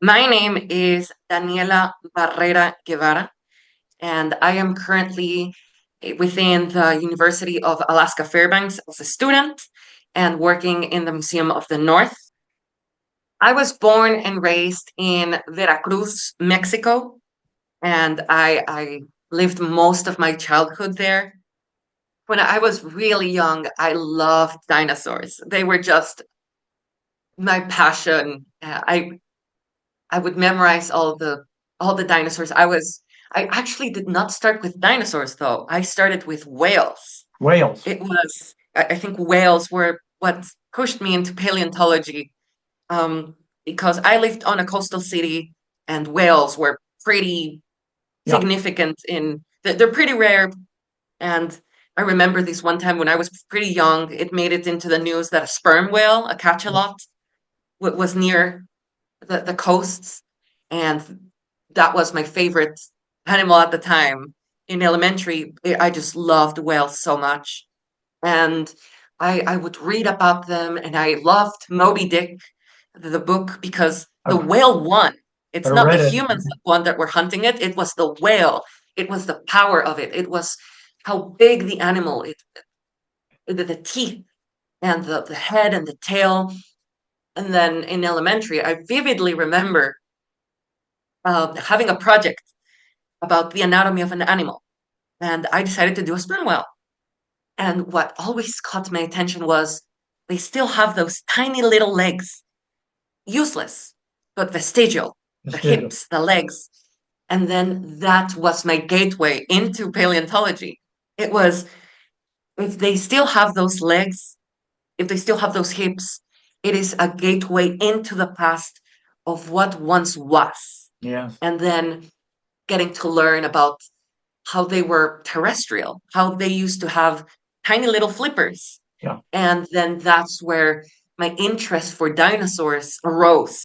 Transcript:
My name is Daniela Barrera Guevara, and I am currently within the University of Alaska Fairbanks as a student and working in the Museum of the North. I was born and raised in Veracruz, Mexico, and I lived most of my childhood there. When I was really young, I loved dinosaurs. They were just my passion. I would memorize all the dinosaurs. I actually did not start with dinosaurs though. I started with whales. Wales. I think whales were what pushed me into paleontology, um, because I lived on a coastal city and whales were pretty Yeah. significant they're pretty rare. And I remember this one time when I was pretty young, it made it into the news that a sperm whale, a cachalot, was near the coasts, and that was my favorite animal at the time. In elementary, I just loved whales so much, and I would read about them, and I loved Moby Dick, the book, because the I've, whale won. It's I not the read it. humans that won that were hunting it; it was the whale. It was the power of it. It was how big the animal, the teeth and the head and the tail. And then in elementary, I vividly remember having a project about the anatomy of an animal, and I decided to do a sperm whale. And what always caught my attention was they still have those tiny little legs, useless, but vestigial, the Vestigial. hips, the legs. And then that was my gateway into paleontology. It was, if they still have those legs, if they still have those hips, it is a gateway into the past of what once was. Yes. And then getting to learn about how they were terrestrial, how they used to have tiny little flippers. Yeah. And then that's where my interest for dinosaurs arose.